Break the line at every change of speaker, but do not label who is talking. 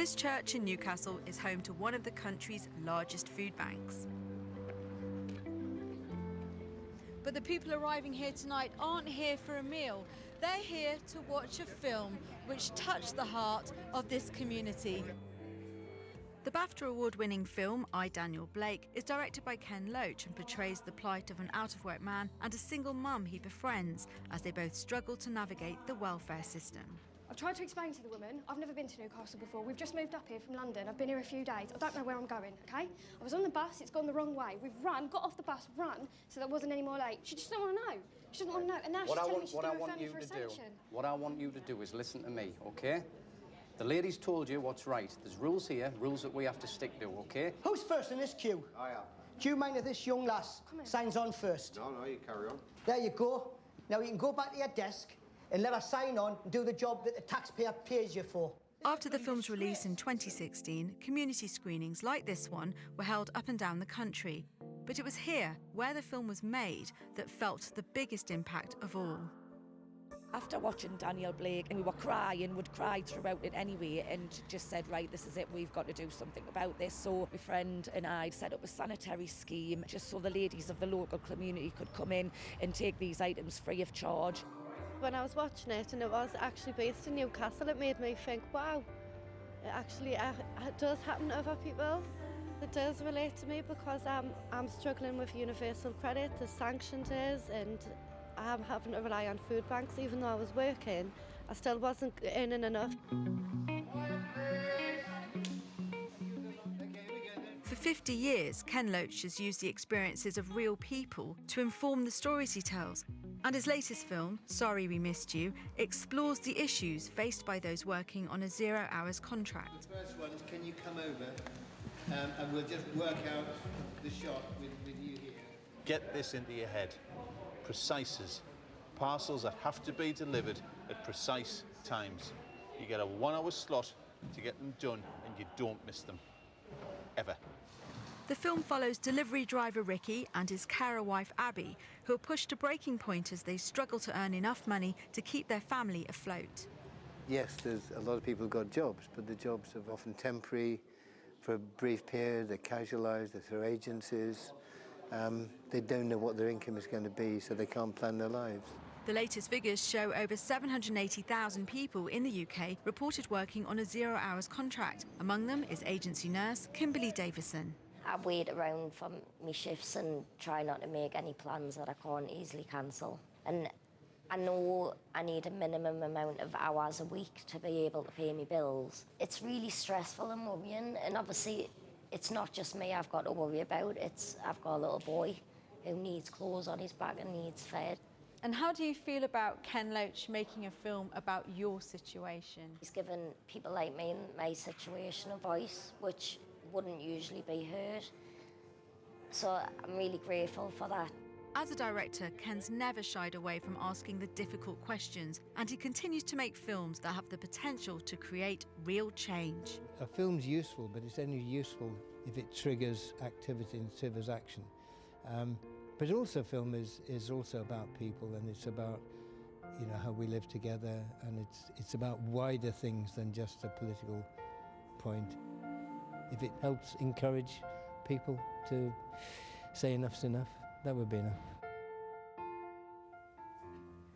This church in Newcastle is home to one of the country's largest food banks. But the people arriving here tonight aren't here for a meal. They're here to watch a film which touched the heart of this community. The Bafta award-winning film, I, Daniel Blake, is directed by Ken Loach and portrays the plight of an out-of-work man and a single mum he befriends as they both struggle to navigate the welfare system.
I've tried to explain to the woman, I've never been to Newcastle before. We've just moved up here from London. I've been here a few days. I don't know where I'm going, OK? I was on the bus, it's gone the wrong way. We've run, got off the bus, run, so there wasn't any more late. She just doesn't want to know. She doesn't want to know. And now she's telling me she's going to refer me for ascension.
What I want you to do is listen to me, OK? The lady's told you what's right. There's rules here, rules that we have to stick to, OK?
Who's first in this queue?
I am.
Do you mind if this young lass signs on first?
No, you carry on.
There you go. Now you can go back to your desk and let her sign on and do the job that the taxpayer pays you for.
After the film's release in 2016, community screenings like this one were held up and down the country. But it was here, where the film was made, that felt the biggest impact of all.
After watching Daniel Blake, and we were crying, would cry throughout it anyway, and just said, right, this is it, we've got to do something about this. So my friend and I set up a sanitary scheme just so the ladies of the local community could come in and take these items free of charge.
When I was watching it and it was actually based in Newcastle, it made me think, wow, it actually it does happen to other people. It does relate to me because I'm struggling with universal credit, the sanctioned is, and I'm having to rely on food banks. Even though I was working, I still wasn't earning enough.
For 50 years, Ken Loach has used the experiences of real people to inform the stories he tells. And his latest film, Sorry We Missed You, explores the issues faced by those working on a 0 hours contract.
The first one is, can you come over and we'll just work out the shot with you here.
Get this into your head. Precises. Parcels that have to be delivered at precise times. You get a 1 hour slot to get them done and you don't miss them. Ever.
The film follows delivery driver Ricky and his carer wife Abby, who are pushed to breaking point as they struggle to earn enough money to keep their family afloat.
Yes, there's a lot of people who've got jobs, but the jobs are often temporary, for a brief period, they're casualised, they're through agencies. They don't know what their income is going to be, so they can't plan their lives.
The latest figures show over 780,000 people in the UK reported working on a 0 hours contract. Among them is agency nurse Kimberly Davison.
I wait around for my shifts and try not to make any plans that I can't easily cancel. And I know I need a minimum amount of hours a week to be able to pay my bills. It's really stressful and worrying, and obviously it's not just me I've got to worry about. I've got a little boy who needs clothes on his back and needs fed.
And how do you feel about Ken Loach making a film about your situation?
He's given people like me in my situation a voice, which wouldn't usually be heard. So I'm really grateful for that.
As a director, Ken's never shied away from asking the difficult questions, and he continues to make films that have the potential to create real change.
A film's useful, but it's only useful if it triggers activity and triggers action. But also film is also about people, and it's about how we live together, and it's about wider things than just a political point. If it helps encourage people to say enough's enough, that would be enough.